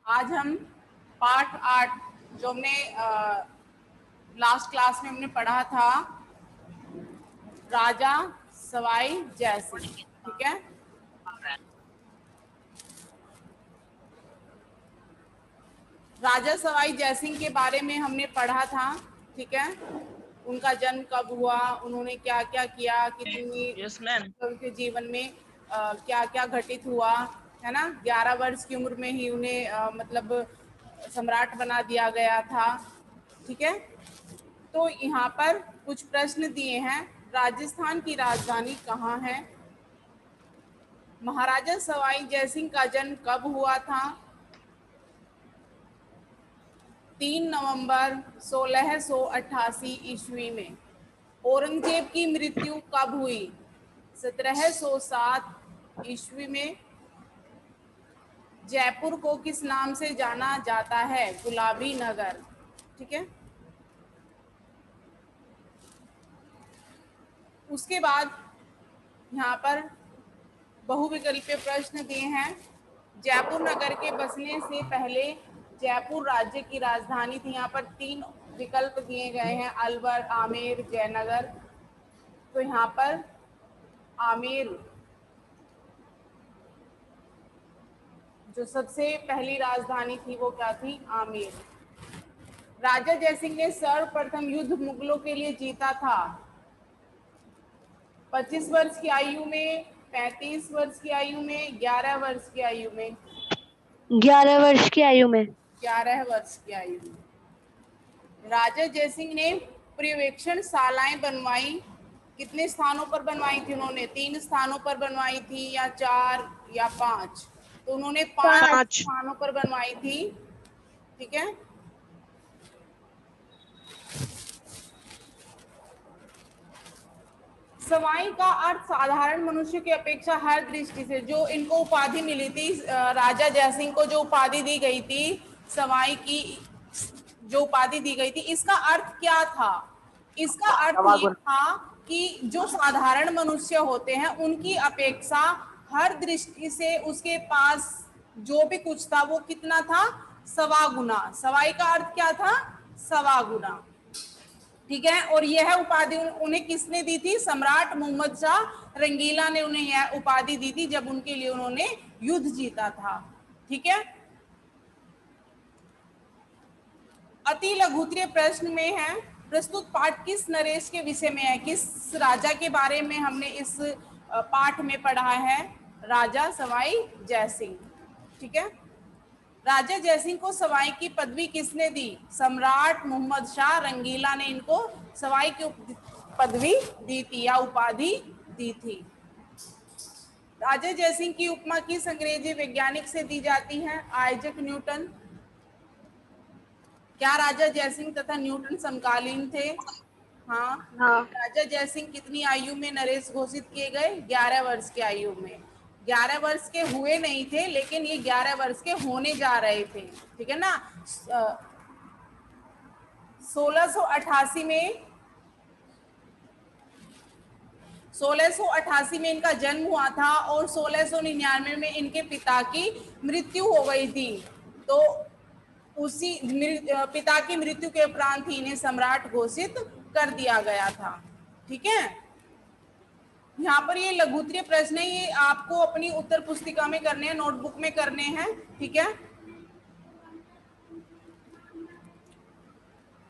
आज हम पाठ 8 जो हमने लास्ट क्लास में हमने पढ़ा था, राजा सवाई जयसिंह। ठीक है, राजा सवाई जयसिंह के बारे में हमने पढ़ा था। ठीक है, उनका जन्म कब हुआ, उन्होंने क्या क्या किया, कितनी उनके जीवन में क्या क्या घटित हुआ, है ना। 11 वर्ष की उम्र में ही उन्हें मतलब सम्राट बना दिया गया था। ठीक है, तो यहाँ पर कुछ प्रश्न दिए हैं। राजस्थान की राजधानी कहाँ है? महाराजा सवाई जयसिंह का जन्म कब हुआ था? 3 नवंबर 1688 ईस्वी में। औरंगजेब की मृत्यु कब हुई? 1707 ईस्वी में। जयपुर को किस नाम से जाना जाता है? गुलाबी नगर। ठीक है, उसके बाद यहाँ पर बहुविकल्पीय प्रश्न दिए हैं। जयपुर नगर के बसने से पहले जयपुर राज्य की राजधानी थी। यहाँ पर 3 विकल्प दिए गए हैं, अलवर, आमेर, जयनगर। तो यहाँ पर आमेर जो सबसे पहली राजधानी थी वो क्या थी? आमेर। राजा जयसिंह ने सर्वप्रथम युद्ध मुगलों के लिए जीता था 25 वर्ष की आयु में, 35 वर्ष की आयु में, 11 वर्ष की आयु में? 11 वर्ष की आयु में। 11 वर्ष की आयु में। राजा जयसिंह ने पर्यवेक्षण शालाएं बनवाई, कितने स्थानों पर बनवाई थी उन्होंने? 3 स्थानों पर बनवाई थी, या 4 या 5? तो उन्होंने 5 स्थानों पर बनवाई थी। ठीक है, सवाई का अर्थ साधारण मनुष्य की अपेक्षा हर दृष्टि से, जो इनको उपाधि मिली थी, राजा जयसिंह को जो उपाधि दी गई थी, सवाई की जो उपाधि दी गई थी, इसका अर्थ क्या था? इसका अर्थ ये था कि जो साधारण मनुष्य होते हैं उनकी अपेक्षा हर दृष्टि से उसके पास जो भी कुछ था वो कितना था? 1.25 गुना। सवाई का अर्थ क्या था? 1.25 गुना। ठीक है, और यह उपाधि उन्हें किसने दी थी? सम्राट मोहम्मद शाह रंगीला ने उन्हें यह उपाधि दी थी जब उनके लिए उन्होंने युद्ध जीता था। ठीक है, अति लघुत्तरीय प्रश्न में है, प्रस्तुत पाठ किस नरेश के विषय में है? किस राजा के बारे में हमने इस पाठ में पढ़ा है? राजा सवाई जयसिंह। ठीक है, राजा जयसिंह को सवाई की पदवी किसने दी? सम्राट मोहम्मद शाह रंगीला ने इनको सवाई की पदवी दी थी या उपाधि दी थी। राजा जयसिंह की उपमा किस अंग्रेजी वैज्ञानिक से दी जाती है? Isaac Newton. क्या राजा जयसिंह तथा न्यूटन समकालीन थे? हाँ। राजा जयसिंह कितनी आयु में नरेश घोषित किए गए? 11 वर्ष की आयु में। 11 वर्ष के हुए नहीं थे, लेकिन ये 11 वर्ष के होने जा रहे थे। ठीक है ना। 1688 में इनका जन्म हुआ था और 1699 में इनके पिता की मृत्यु हो गई थी। तो उसी पिता की मृत्यु के उपरांत ही इन्हें सम्राट घोषित कर दिया गया था। ठीक है, यहाँ पर ये लघुत्तरीय प्रश्न है, ये आपको अपनी उत्तर पुस्तिका में करने हैं, नोटबुक में करने हैं। ठीक है,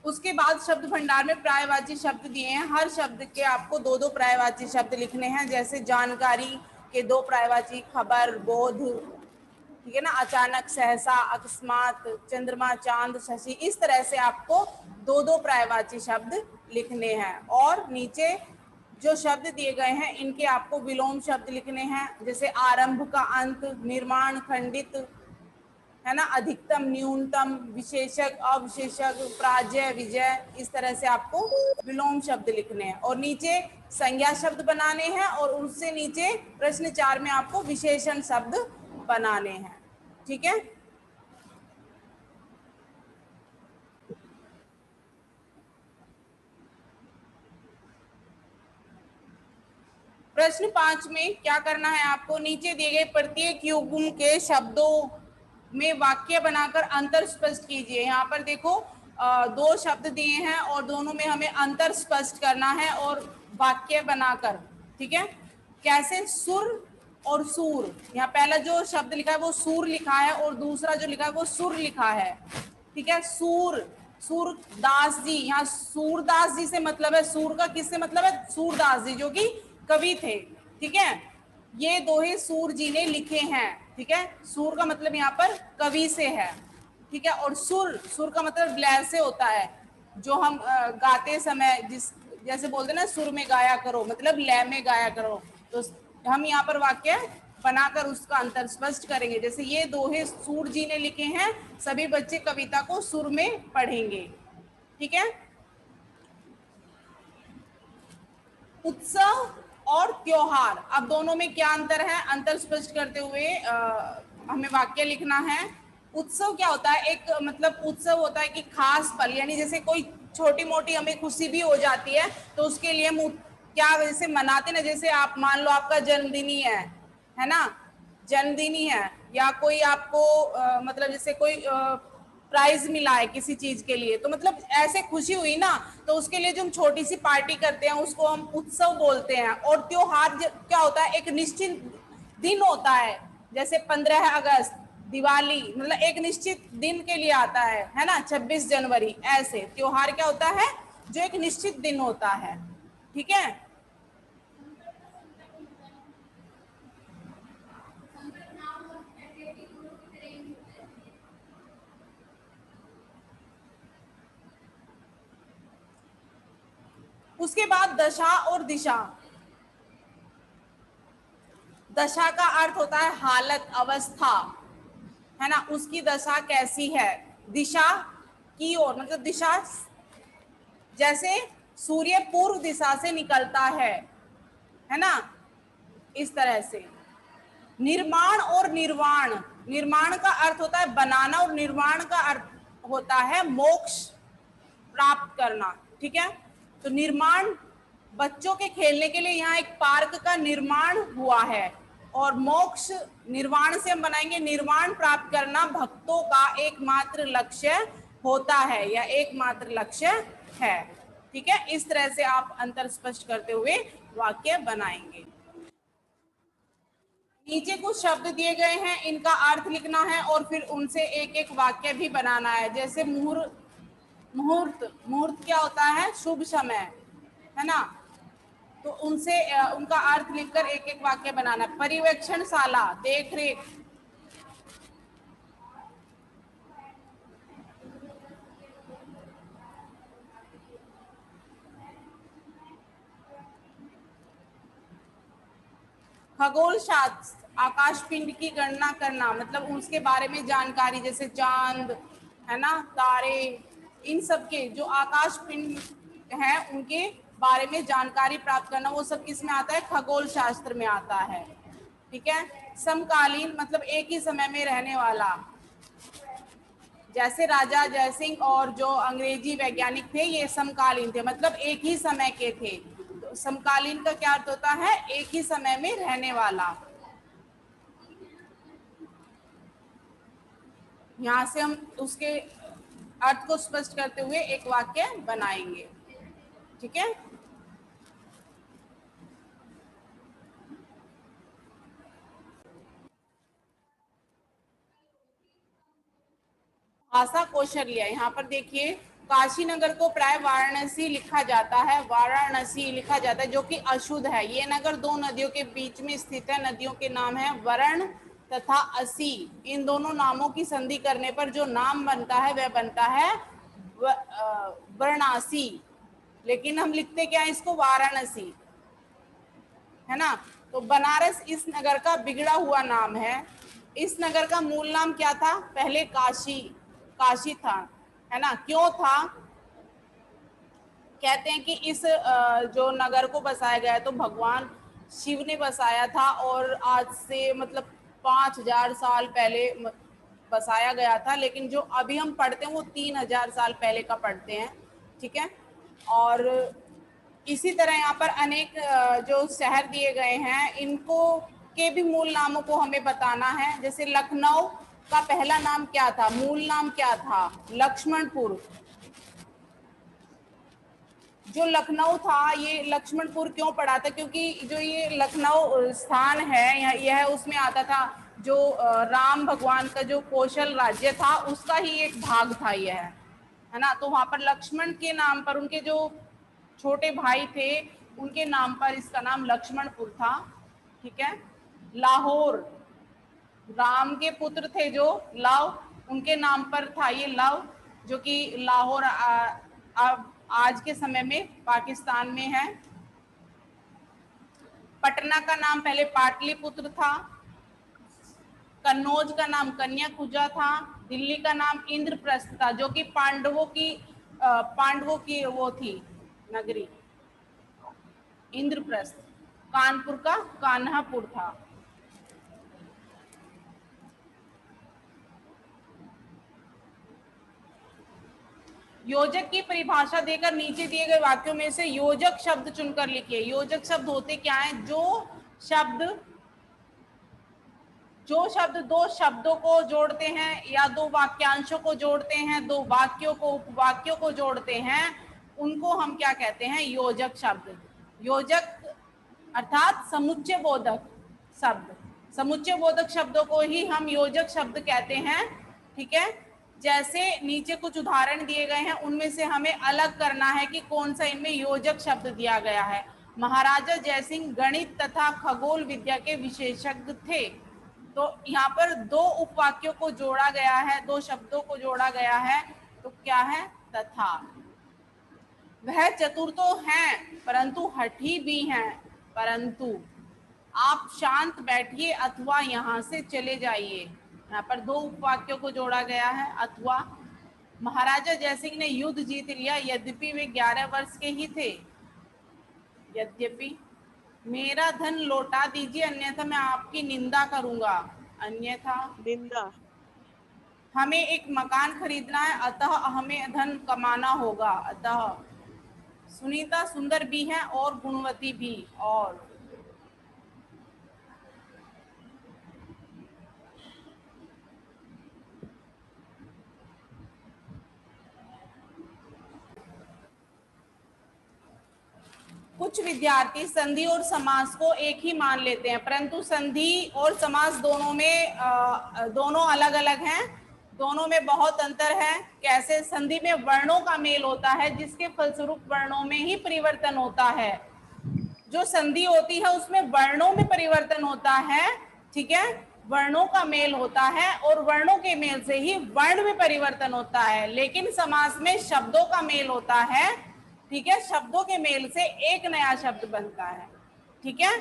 उसके बाद शब्द भंडार में पर्यायवाची शब्द दिए हैं। हर शब्द के आपको 2-2 पर्यायवाची शब्द लिखने हैं, जैसे जानकारी के 2 पर्यायवाची, खबर, बोध, ठीक है ना, अचानक, सहसा, अकस्मात, चंद्रमा, चांद, शशि। इस तरह से आपको 2-2 पर्यायवाची शब्द लिखने हैं। और नीचे जो शब्द दिए गए हैं इनके आपको विलोम शब्द लिखने हैं, जैसे आरंभ का अंत, निर्माण, खंडित, है ना, अधिकतम, न्यूनतम, विशेषक, अविशेषक, पराजय, विजय। इस तरह से आपको विलोम शब्द लिखने हैं। और नीचे संज्ञा शब्द बनाने हैं, और उससे नीचे प्रश्न 4 में आपको विशेषण शब्द बनाने हैं। ठीक है, प्रश्न 5 में क्या करना है आपको? नीचे दिए गए प्रत्येक युग्म के शब्दों में वाक्य बनाकर अंतर स्पष्ट कीजिए। यहाँ पर देखो दो शब्द दिए हैं और दोनों में हमें अंतर स्पष्ट करना है और वाक्य बनाकर, ठीक है। कैसे? सुर और सूर। यहाँ पहला जो शब्द लिखा है वो सूर लिखा है और दूसरा जो लिखा है वो सुर लिखा है, ठीक है। सूर, सूरदास जी, यहाँ सूरदास जी से मतलब है, सूर का किससे मतलब है? सूरदास जी जो कि कवि थे, ठीक है। ये दोहे सूर जी ने लिखे हैं, ठीक है। सूर का मतलब यहाँ पर कवि से है, ठीक है। और सुर, सुर का मतलब लय से होता है, जो हम गाते समय जिस जैसे बोलते ना सुर में गाया करो, मतलब लय में गाया करो। तो हम यहाँ पर वाक्य बनाकर उसका अंतर स्पष्ट करेंगे। जैसे ये दोहे सूर जी ने लिखे हैं, सभी बच्चे कविता को सुर में पढ़ेंगे, ठीक है। उत्सव और त्योहार, अब दोनों में क्या अंतर है? अंतर स्पष्ट करते हुए हमें वाक्य लिखना है। उत्सव क्या होता है? एक मतलब उत्सव होता है कि खास पल, यानी जैसे कोई छोटी मोटी हमें खुशी भी हो जाती है तो उसके लिए हम क्या जैसे मनाते ना, जैसे आप मान लो आपका जन्मदिन ही है ना, जन्मदिन ही है, या कोई आपको मतलब जैसे कोई प्राइज मिला है किसी चीज के लिए, तो मतलब ऐसे खुशी हुई ना, तो उसके लिए जो हम छोटी सी पार्टी करते हैं उसको हम उत्सव बोलते हैं। और त्योहार क्या होता है? एक निश्चित दिन होता है, जैसे 15 अगस्त, दिवाली, मतलब एक निश्चित दिन के लिए आता है ना, 26 जनवरी। ऐसे त्योहार क्या होता है? जो एक निश्चित दिन होता है, ठीक है। उसके बाद दशा और दिशा। दशा का अर्थ होता है हालत, अवस्था, है ना, उसकी दशा कैसी है। दिशा की ओर, मतलब दिशा, जैसे सूर्य पूर्व दिशा से निकलता है ना, इस तरह से। निर्माण और निर्वाण, निर्माण का अर्थ होता है बनाना और निर्वाण का अर्थ होता है मोक्ष प्राप्त करना, ठीक है। तो निर्माण, बच्चों के खेलने के लिए यहाँ एक पार्क का निर्माण हुआ है, और मोक्ष, निर्वाण से हम बनाएंगे निर्वाण प्राप्त करना भक्तों का एकमात्र लक्ष्य होता है या एकमात्र लक्ष्य है, ठीक है। इस तरह से आप अंतर स्पष्ट करते हुए वाक्य बनाएंगे। नीचे कुछ शब्द दिए गए हैं, इनका अर्थ लिखना है और फिर उनसे एक एक वाक्य भी बनाना है। जैसे मुहूर्त, मुहूर्त, मुहूर्त क्या होता है? शुभ समय, है ना। तो उनसे उनका अर्थ लिखकर एक एक वाक्य बनाना। पर्यवेक्षणशाला, देख रेख। खगोल शास्त्र, आकाश पिंड की गणना करना, मतलब उसके बारे में जानकारी, जैसे चांद, है ना, तारे, इन सब के जो आकाश पिंड है उनके बारे में जानकारी प्राप्त करना, वो सब किस में आता है? खगोल शास्त्र में आता है, ठीक है। समकालीन, मतलब एक ही समय में रहने वाला, जैसे राजा जयसिंह और जो अंग्रेजी वैज्ञानिक थे ये समकालीन थे, मतलब एक ही समय के थे। तो समकालीन का क्या अर्थ होता है? एक ही समय में रहने वाला। यहाँ से हम उसके अर्थ को स्पष्ट करते हुए एक वाक्य बनाएंगे, ठीक है। भाषा कौशल्य, यहाँ पर देखिए काशी नगर को प्राय वाराणसी लिखा जाता है, वाराणसी लिखा जाता है, जो कि अशुद्ध है। ये नगर दो नदियों के बीच में स्थित है। नदियों के नाम है वर्ण तथा असी। इन दोनों नामों की संधि करने पर जो नाम बनता है वह बनता है वाराणसी, लेकिन हम लिखते क्या है इसको? वाराणसी, है ना। तो बनारस इस नगर का बिगड़ा हुआ नाम है। इस नगर का मूल नाम क्या था? पहले काशी, काशी था, है ना। क्यों था? कहते हैं कि इस जो नगर को बसाया गया है तो भगवान शिव ने बसाया था, और आज से मतलब 5000 साल पहले बसाया गया था, लेकिन जो अभी हम पढ़ते हैं वो 3000 साल पहले का पढ़ते हैं, ठीक है। और इसी तरह यहाँ पर अनेक जो शहर दिए गए हैं इनको के भी मूल नामों को हमें बताना है। जैसे लखनऊ का पहला नाम क्या था, मूल नाम क्या था? लक्ष्मणपुर। जो लखनऊ था ये लक्ष्मणपुर क्यों पड़ा था? क्योंकि जो ये लखनऊ स्थान है यह उसमें आता था, जो राम भगवान का जो कौशल राज्य था उसका ही एक भाग था यह, है ना। तो वहां पर लक्ष्मण के नाम पर, उनके जो छोटे भाई थे उनके नाम पर इसका नाम लक्ष्मणपुर था। ठीक है। लाहौर, राम के पुत्र थे जो लव, उनके नाम पर था ये लव, जो कि लाहौर आज के समय में पाकिस्तान में है। पटना का नाम पहले पाटलिपुत्र था। कन्नौज का नाम कन्याकुजा था। दिल्ली का नाम इंद्रप्रस्थ था, जो कि पांडवों की वो थी नगरी, इंद्रप्रस्थ। कानपुर का कान्हापुर था। योजक की परिभाषा देकर नीचे दिए गए वाक्यों में से योजक शब्द चुनकर लिखिए। योजक शब्द होते क्या हैं? जो शब्द दो शब्दों को जोड़ते हैं या दो वाक्यांशों को जोड़ते हैं, दो वाक्यों को, उपवाक्यों को जोड़ते हैं, उनको हम क्या कहते हैं? योजक शब्द। योजक अर्थात समुच्चय बोधक शब्द, समुच्चय बोधक शब्दों को ही हम योजक शब्द कहते हैं। ठीक है। जैसे नीचे कुछ उदाहरण दिए गए हैं, उनमें से हमें अलग करना है कि कौन सा इनमें योजक शब्द दिया गया है। महाराजा जयसिंह गणित तथा खगोल विद्या के विशेषज्ञ थे। तो यहाँ पर दो उपवाक्यों को जोड़ा गया है, दो शब्दों को जोड़ा गया है, तो क्या है? तथा। वह चतुर तो हैं परंतु हठी भी हैं, परंतु आप शांत बैठिए अथवा यहाँ से चले जाइए। यहाँ पर दो उपवाक्यों को जोड़ा गया है, अथवा। महाराजा जयसिंह ने युद्ध जीत लिया यद्यपि वे 11 वर्ष के ही थे। यद्यपि। मेरा धन लौटा दीजिए अन्यथा मैं आपकी निंदा करूंगा। अन्यथा। निंदा। हमें एक मकान खरीदना है अतः हमें धन कमाना होगा। अतः। सुनीता सुंदर भी है और गुणवती भी। और। कुछ विद्यार्थी संधि और समास को एक ही मान लेते हैं, परंतु संधि और समास दोनों में दोनों अलग अलग हैं, दोनों में बहुत अंतर है। कैसे? संधि में वर्णों का मेल होता है, जिसके फलस्वरूप वर्णों में ही परिवर्तन होता है। जो संधि होती है उसमें वर्णों में परिवर्तन होता है। ठीक है। वर्णों का मेल होता है और वर्णों के मेल से ही वर्ण में परिवर्तन होता है। लेकिन समास में शब्दों का मेल होता है। ठीक है। शब्दों के मेल से एक नया शब्द बनता है। ठीक है।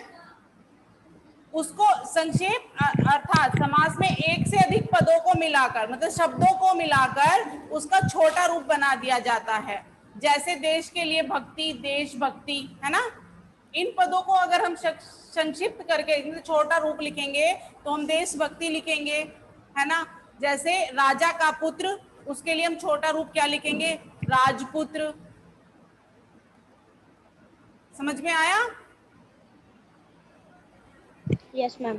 उसको संक्षेप अर्थात समास में एक से अधिक पदों को मिलाकर, मतलब शब्दों को मिलाकर उसका छोटा रूप बना दिया जाता है। जैसे देश के लिए भक्ति, देशभक्ति, है ना। इन पदों को अगर हम संक्षिप्त करके छोटा रूप लिखेंगे तो हम देशभक्ति लिखेंगे, है ना। जैसे राजा का पुत्र, उसके लिए हम छोटा रूप क्या लिखेंगे? राजपुत्र। समझ में आया? Yes ma'am.